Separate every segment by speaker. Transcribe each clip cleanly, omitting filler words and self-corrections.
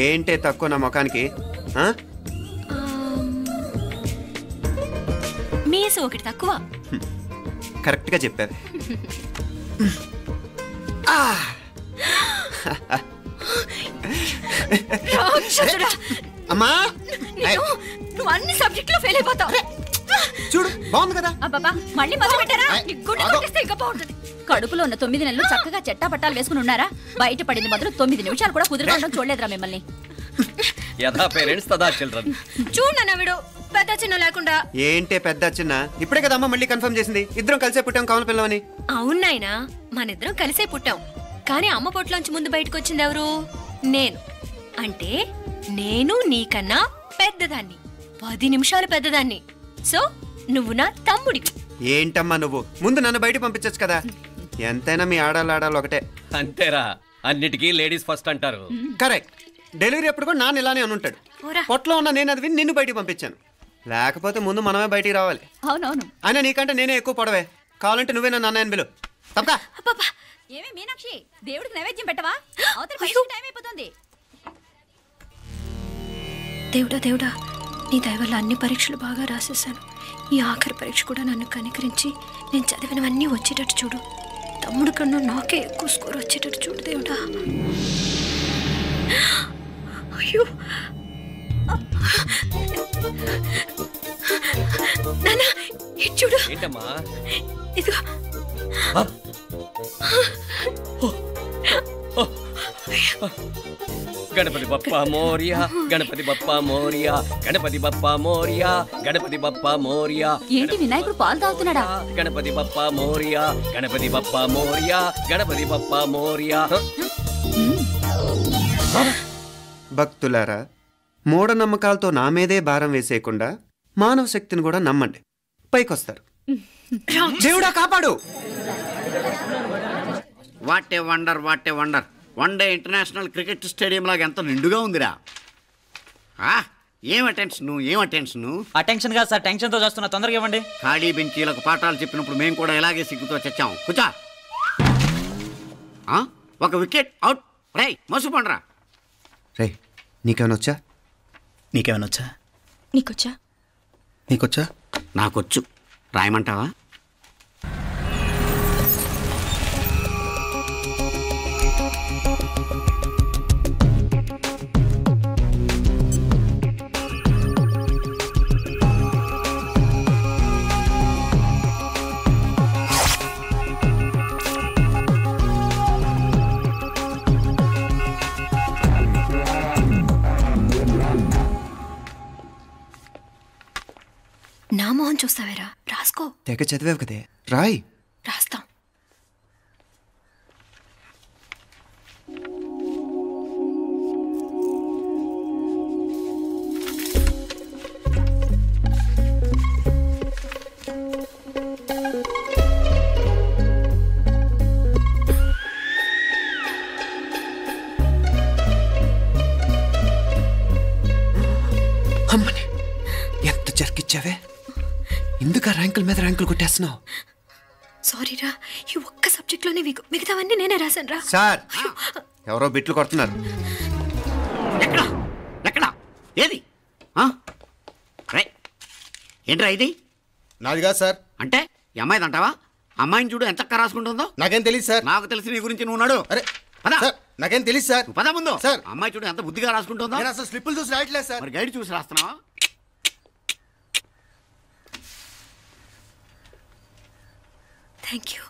Speaker 1: ఏంటే తక్కువ నా ముఖానికి?
Speaker 2: మీసు ఒకటి తక్కువ.
Speaker 1: కరెక్ట్గా చెప్పారు. అమ్మా
Speaker 2: నువ్వు అన్ని సబ్జెక్టులో ఫెయిల్ అయిపోతావు.
Speaker 1: చూడు బాగుంది కదా.
Speaker 2: అబ్బబ్బా మళ్ళీ మొదలు పెట్టారా? ఇంకా బాగుంటుంది. కడుపులో ఉన్న 9 నెలలు చక్కగా చెట్టా పట్టాలు వేసుకుని ఉన్నారా? బయట పడింది మొదలు 9 నిమిషాలు కూడా కుదురుకోవడం చూడలేదురా మిమ్మల్ని.
Speaker 3: యథా పేరెంట్స్ తదా చిల్డ్రన్.
Speaker 2: చూడన్న వీడు పెద్ద చిన్న లేకుండా.
Speaker 1: ఏంటే పెద్ద చిన్న? ఇప్పుడే కదా అమ్మ మళ్ళీ కన్ఫర్మ్ చేసింది ఇద్దరం కలిసే పుట్టాం కావాలి పిల్లవని.
Speaker 2: అవునాయనా మనిద్దరం కలిసే పుట్టాం. కానీ అమ్మ పొట్లోంచి ముందు బయటకు వచ్చింది ఎవరు? నేను. అంటే నేను నీకన్నా పెద్దదాన్ని, 10 నిమిషాలు పెద్దదాన్ని. సో నువ్వు నా తమ్ముడి.
Speaker 1: ఏంటమ్మా నువ్వు? ముందు నన్ను బయట పంపించచ్చు కదా. ఎంతైనా మీ ఆడాలి ఒకటే.
Speaker 3: అంతేరా, అన్నిటికీ లేడీస్ ఫస్ట్ అంటారు.
Speaker 1: కరెక్ట్. డెలివరీ అప్పుడు కూడా నాన్న ఇలానే ఉంటాడు. పొట్లో ఉన్న నేను అది విని నిన్ను బయటికి పంపించాను. లేకపోతే ముందు మనమే బయటికి రావాలి.
Speaker 2: అవునవును.
Speaker 1: అయినా నీకంటే నేనే ఎక్కువ పొడవే. కావాలంటే నువ్వే నన్ను అన్నయ్యని పిలు. తప్పకా.
Speaker 2: ఏమే మీనాక్షి, దేవుడికి నైవేద్యం పెట్టవా? టైం అయిపోతుంది. దేవుడా నీ దయ వల్ల అన్ని పరీక్షలు బాగా రాసేసాను. ఈ ఆఖరి పరీక్ష కూడా నన్ను కనికరించి నేను చదివినవన్నీ వచ్చేటట్టు చూడు. తమ్ముడు కన్నా నాకే ఎక్కువ స్కోర్ వచ్చేటట్టు చూడు దేవుడా. అయ్యో నాన్న ఇటు చూడు.
Speaker 3: ఏంటమ్మా?
Speaker 2: ఇదిగో.
Speaker 3: గణపతి బప్పా మోరియా, గణపతి బప్పా మోరియా, గణపతి బప్పా మోరియా, గణపతి బప్పా మోరియా.
Speaker 2: ఏంటి వినాయకుడు పాలు తాగుతున్నాడా?
Speaker 3: గణపతి బప్పా మోరియా, గణపతి బప్పా మోరియా, గణపతి బప్పా మోరియా.
Speaker 1: భక్తులారా, మూఢనమ్మకాలతో నా మీదే భారం వేసేయకుండా మానవ శక్తిని కూడా నమ్మండి, పైకొస్తారు. దేవుడా కాపాడు.
Speaker 4: What a wonder, what a wonder. 1 day international cricket stadium లాగా ఎంత నిండుగా ఉందిరా. ఏం అటెన్షన్?
Speaker 5: అటెన్షన్ కాదు సార్, టెన్షన్తో చూస్తున్నా. తొందరగా ఇవ్వండి.
Speaker 4: ఖాళీ బెంచీలకు పాఠాలు చెప్పినప్పుడు మేము కూడా ఇలాగే సిగ్గుతో చచ్చాం. కూర్చో. ఒక వికెట్ అవుట్. రై మసు పండ్రా.
Speaker 1: రే నీకేమైనా వచ్చా?
Speaker 5: నీకేమైనా వచ్చా?
Speaker 1: నీకొచ్చా?
Speaker 4: నాకొచ్చు. రాయమంటావా?
Speaker 2: నా మొహం చూస్తావేరా? రాసుకో.
Speaker 1: తెగ చదివావు కదే, రాయ్.
Speaker 2: రాస్తాం.
Speaker 1: అమ్మని ఎంత జరికిచ్చావే. ఎందుకు ర్యాంకుల మీద ర్యాంకులు కొట్టేస్తున్నావు?
Speaker 2: సారీరా, ఈ ఒక్క సబ్జెక్ట్లోనే మిగతావన్నీ నేనే రాశాను రా.
Speaker 1: సార్ ఎవరో బిట్లు కొడుతున్నారు.
Speaker 4: ఎక్కడా ఏది? ఏంట్రా ఇది?
Speaker 6: నాది కాదు సార్.
Speaker 4: అంటే ఈ అమ్మాయిది అంటావా? అమ్మాయిని చూడు ఎంత రాసుకుంటుందో.
Speaker 6: నాకేం తెలియదు సార్.
Speaker 4: నాకు తెలిసి నీ గురించి నువ్వు నాడు.
Speaker 6: అరే నాకేం తెలియదు సార్.
Speaker 4: పద ముందు.
Speaker 6: సార్
Speaker 4: అమ్మాయి చూడు ఎంత బుద్ధిగా రాసుకుంటుందో.
Speaker 6: నేను అసలు స్లిప్పులు చూసి రాయట్లేదు సార్.
Speaker 4: మరి గైడ్ చూసి రాస్తున్నావా?
Speaker 2: Thank you.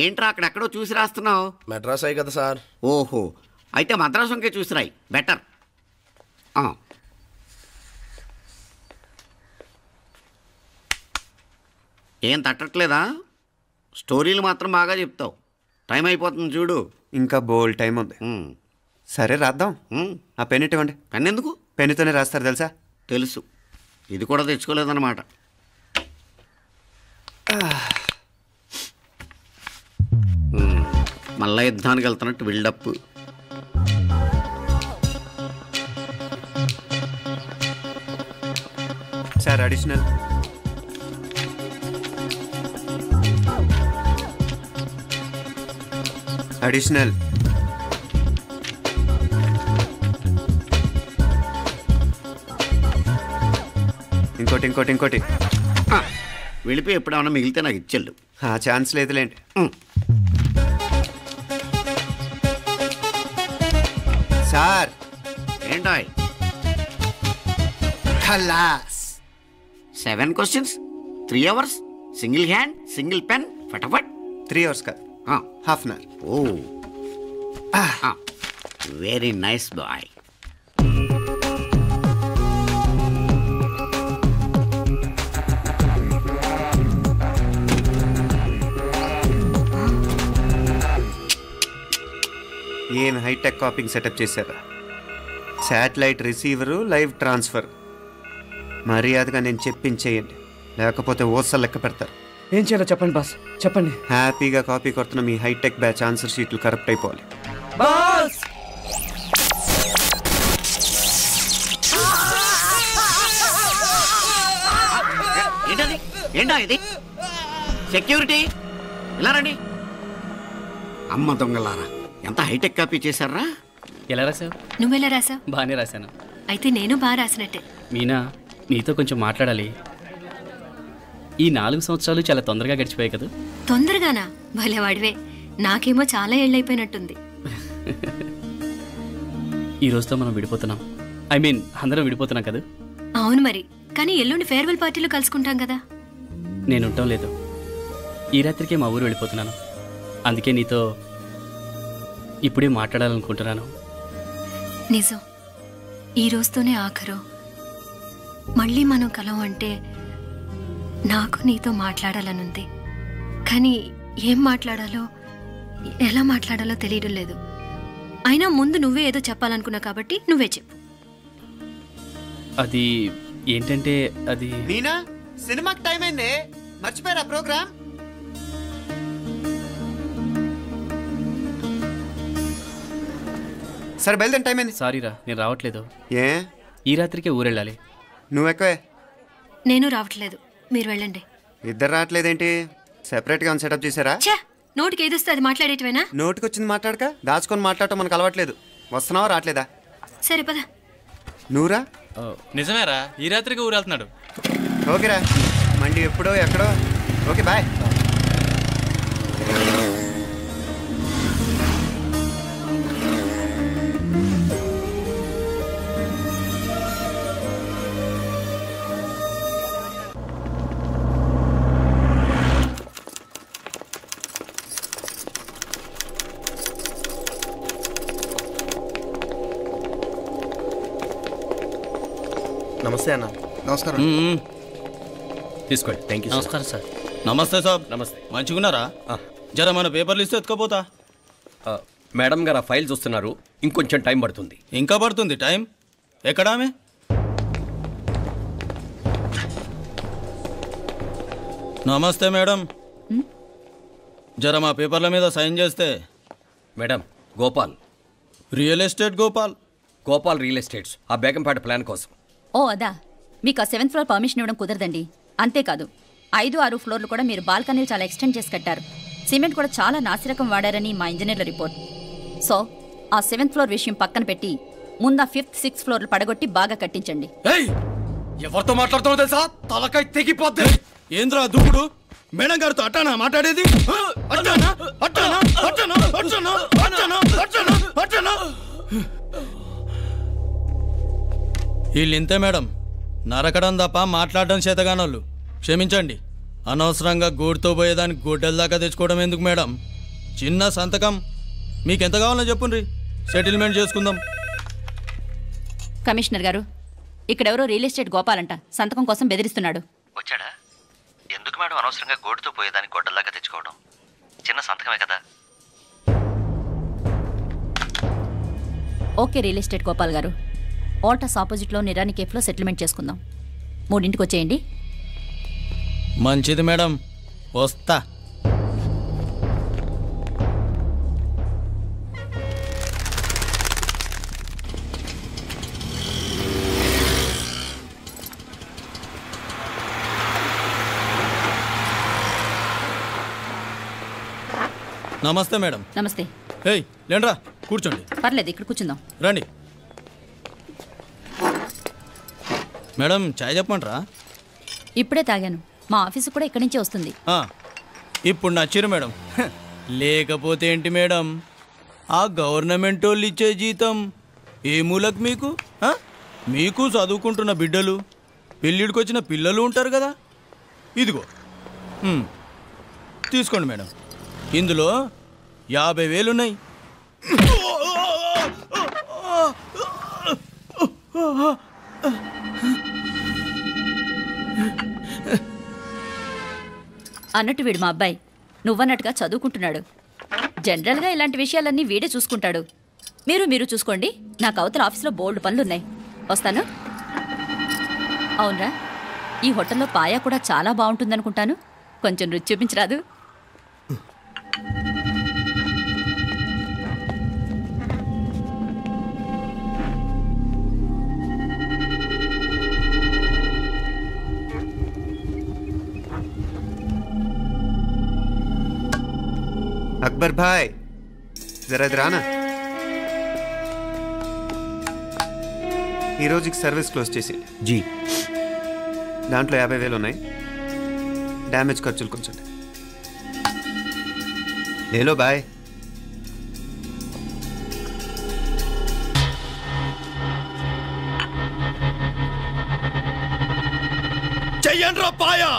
Speaker 4: ఏంట్రా అక్కడెక్కడో చూసి రాస్తున్నావు?
Speaker 6: మెడ్రాస్ అయ్యి కదా సార్.
Speaker 4: ఓహో, అయితే మద్రాసు వంకే చూసి రాయి, బెటర్. ఏం తట్టట్లేదా? స్టోరీలు మాత్రం బాగా చెప్తావు. టైం అయిపోతుంది చూడు.
Speaker 1: ఇంకా బోల్ టైం ఉంది. సరే రాద్దాం. ఆ పెన్ ఇవ్వండి.
Speaker 4: పెన్ ఎందుకు?
Speaker 1: పెన్నుతోనే రాస్తారు తెలుసా?
Speaker 4: తెలుసు. ఇది కూడా తెచ్చుకోలేదన్నమాట. మళ్ళా యుద్ధానికి వెళ్తున్నట్టు బిల్డప్.
Speaker 1: Sir additional. అడిషనల్. ఇంకోటి
Speaker 4: వెళ్ళిపోయి ఎప్పుడేమన్నా మిగిలితే నాకు ఇచ్చెళ్ళు.
Speaker 1: ఆ ఛాన్స్ లేదులేండి. సార్
Speaker 4: ఏంటాయ్?
Speaker 1: ఖలాస్.
Speaker 4: 7 questions, 3 hours, single hand, single pen, ఫటాఫట్.
Speaker 1: 3 hours కాదు, half an hour.
Speaker 4: Oh very nice boy.
Speaker 1: ఏం హైటెక్ కాపింగ్ సెటప్ చేశారా? Satellite receiver, live transfer. మర్యాదగా నేను చెప్పించేయండి, లేకపోతే ఓసలు లెక్క పెడతారు.
Speaker 3: ఏం చేయాలో చెప్పండి బాస్, చెప్పండి.
Speaker 1: హ్యాపీగా కాపీ కొడుతున్న మీ హైటెక్ బ్యాచ్ ఆన్సర్ షీట్లు కరెక్ట్ అయిపోవాలి.
Speaker 3: బాస్
Speaker 4: ఏంటా ఇది? సెక్యూరిటీ ఇలా రండి. అమ్మ దొంగలారా, ఎంత హైటెక్ కాపీ చేశారా?
Speaker 3: ఎలా రాసావు?
Speaker 2: నువ్వెలా రాసావు?
Speaker 3: బాగానే రాశాను.
Speaker 2: అయితే నేను బాగా రాసినట్టే.
Speaker 3: మీనా, నీతో కొంచెం మాట్లాడాలి. ఈ 4 సంవత్సరాలు చాలా తొందరగా గడిచిపోయాయి కదా?
Speaker 2: తొందరగానా? భలేవాడివే. నాకేమో చాలా ఏళ్ళైపోయినట్టుంది.
Speaker 3: ఈ రోజుతో మనం విడిపోతున్నాం. ఐ మీన్ అందరం విడిపోతున్నాం కదా?
Speaker 2: అవును మరి. కానీ ఎల్లుండి ఫేర్వెల్ పార్టీలో కలుసుకుంటాం కదా.
Speaker 3: నేను ఉండటం లేదు. ఈ రాత్రికే మా ఊరు వెళ్ళిపోతున్నాను. అందుకే నీతో ఇప్పుడే మాట్లాడాలనుకుంటున్నాను.
Speaker 2: నిజం, ఈ రోజుతోనే ఆఖరు. మళ్ళీ మనం కలం అంటే నాకు నీతో మాట్లాడాలనుంది. కానీ ఏం మాట్లాడాలో, ఎలా మాట్లాడాలో తెలియడం లేదు. అయినా ముందు నువ్వే ఏదో చెప్పాలనుకున్నా కాబట్టి నువ్వే చెప్పు.
Speaker 3: అది ఏంటంటే అది
Speaker 1: మీనా, సినిమాకి టైం అయింది, మర్చిపోయారా ప్రోగ్రామ్? సరే బయలుదేరి, టైం అయింది.
Speaker 3: సారీరా, నేను రావట్లేదు.
Speaker 1: ఏ?
Speaker 3: ఈ రాత్రికే ఊరెళ్ళాలి.
Speaker 1: నువ్వు ఎక్కువే.
Speaker 2: నేను రావట్లేదు, మీరు వెళ్ళండి.
Speaker 1: ఇద్దరు రావట్లేదేంటి? సెపరేట్గా సెటప్ చేశారా?
Speaker 2: ఛే, నోటికి ఏదొస్తే అది మాట్లాడేటివేనా?
Speaker 1: నోటికొచ్చింది మాట్లాడక దాచుకొని మాట్లాడటం మనకు అలవాట్లేదు. వస్తున్నావా రావట్లేదా?
Speaker 2: సరే పద.
Speaker 1: నువ్వురా.
Speaker 7: నిజమేరా, ఈ రాత్రికి ఊరు వెళ్తున్నాడు.
Speaker 1: ఓకేరా, మండి ఎప్పుడో ఎక్కడో. Okay bye.
Speaker 6: నమస్తే అన్న.
Speaker 8: నమస్కారం.
Speaker 3: తీసుకోండి. Thank you.
Speaker 7: నమస్కారం సార్. నమస్తే సార్.
Speaker 3: నమస్తే.
Speaker 7: మంచిగున్నారా? జర మన పేపర్లు ఇస్తే ఎత్తుకోపోతా.
Speaker 3: మేడం గారు ఆ ఫైల్ చూస్తున్నారు, ఇంకొంచెం టైం పడుతుంది.
Speaker 7: ఇంకా పడుతుంది టైం? ఎక్కడా ఆమె? నమస్తే మేడం, జర మా పేపర్ల మీద సైన్ చేస్తే.
Speaker 3: Madam, Gopal.
Speaker 7: Real estate Gopal.
Speaker 3: Gopal real estates, ఆ బేగంపేట ప్లాన్ కోసం.
Speaker 9: ఓ అదా, మీకు ఆ 7th ఫ్లోర్ పర్మిషన్ ఇవ్వడం కుదరదండి. అంతేకాదు 5, 6 ఫ్లోర్లు కూడా మీరు బాల్కనీలు చాలా ఎక్స్టెండ్ చేసి కట్టారు. సిమెంట్ కూడా చాలా నాసిరకం వాడారని మా ఇంజనీర్ల రిపోర్ట్. సో ఆ 7th ఫ్లోర్ విషయం పక్కన పెట్టి ముందు ఆ 5th, 6th ఫ్లోర్లు పడగొట్టి బాగా కట్టించండి.
Speaker 7: ఎవరితో మాట్లాడుతున్నావు తెలుసా? తలకాయ తెగిపోద్ది. ఏంద్రా దూకుడు? మేడం గారితో అట్టానా మాట్లాడేది? అట్టానా అట్టానా అట్టానా అట్టానా అట్టానా అట్టానా అట్టానా? వీళ్ళింతే మేడం, నరకడం తప్ప మాట్లాడడం చేతగానోళ్ళు. క్షమించండి, అనవసరంగా గోడుతో పోయేదానికి గొడ్డల దాకా తెచ్చుకోవడం ఎందుకు మేడం? చిన్న సంతకం మీకెంత కావాలో చెప్పుండ్రి, సెటిల్మెంట్ చేసుకుందాం.
Speaker 9: కమిషనర్ గారు, ఇక్కడెవరో రియల్ ఎస్టేట్ గోపాలంట సంతకం కోసం బెదిరిస్తున్నాడు.
Speaker 4: వచ్చాడా? ఎందుకు
Speaker 8: ఎందుకు మేడం అనవసరంగా గోటుతో పోయేదాన్ని గొడ్డల్లాగా తెచ్చుకోవడం? చిన్న సంతకమే కదా.
Speaker 9: ఓకే రియల్ ఎస్టేట్ గోపాల్ గారు, ఆల్టాస్ ఆపోజిట్లో నిరాని కేఫ్లో సెటిల్మెంట్ చేసుకుందాం. 3ంటికి వచ్చేయండి.
Speaker 7: మంచిది మేడం, వస్తా. నమస్తే మేడం.
Speaker 9: నమస్తే.
Speaker 7: ఏయ్ లేండ్రా, కూర్చోండి.
Speaker 9: పర్లేదు, ఇక్కడ కూర్చుందాం.
Speaker 7: రండి మేడం, చాయ్ చెప్పమంటారా?
Speaker 9: ఇప్పుడే తాగాను. మా ఆఫీసు కూడా ఇక్కడి నుంచే వస్తుంది.
Speaker 7: ఇప్పుడు నచ్చిరు మేడం. లేకపోతే ఏంటి మేడం, ఆ గవర్నమెంట్ వాళ్ళు ఇచ్చే జీతం ఏ మూలకు మీకు? మీకు చదువుకుంటున్న బిడ్డలు, పెళ్ళిడికి వచ్చిన పిల్లలు ఉంటారు కదా. ఇదిగో తీసుకోండి మేడం, ఇందులో 50,000 ఉన్నాయి.
Speaker 9: అన్నట్టు వీడు మా అబ్బాయి నువ్వన్నట్టుగా చదువుకుంటున్నాడు. జనరల్గా ఇలాంటి విషయాలన్నీ వీడే చూసుకుంటాడు. మీరు చూసుకోండి. నాకు అవతల ఆఫీస్లో బోల్డ్ పనులున్నాయి. వస్తాను. అవునరా, ఈ హోటల్లో పాయా కూడా చాలా బాగుంటుందనుకుంటాను. కొంచెం రుచి చూపించరాదు?
Speaker 1: అక్బర్ భాయ్, జరా రానా. ఈ రోజుకి సర్వీస్ క్లోజ్ చేసేయండి.
Speaker 5: జీ.
Speaker 1: దాంట్లో 50,000 ఉన్నాయి. డ్యామేజ్ ఖర్చులు కొంచెం. లేలో బాయ్.
Speaker 7: చెయ్యండి రా పాయా.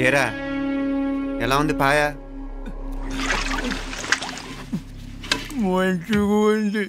Speaker 1: ఏరా, ఎలా ఉంది పాయా?
Speaker 10: మంచిగా ఉంది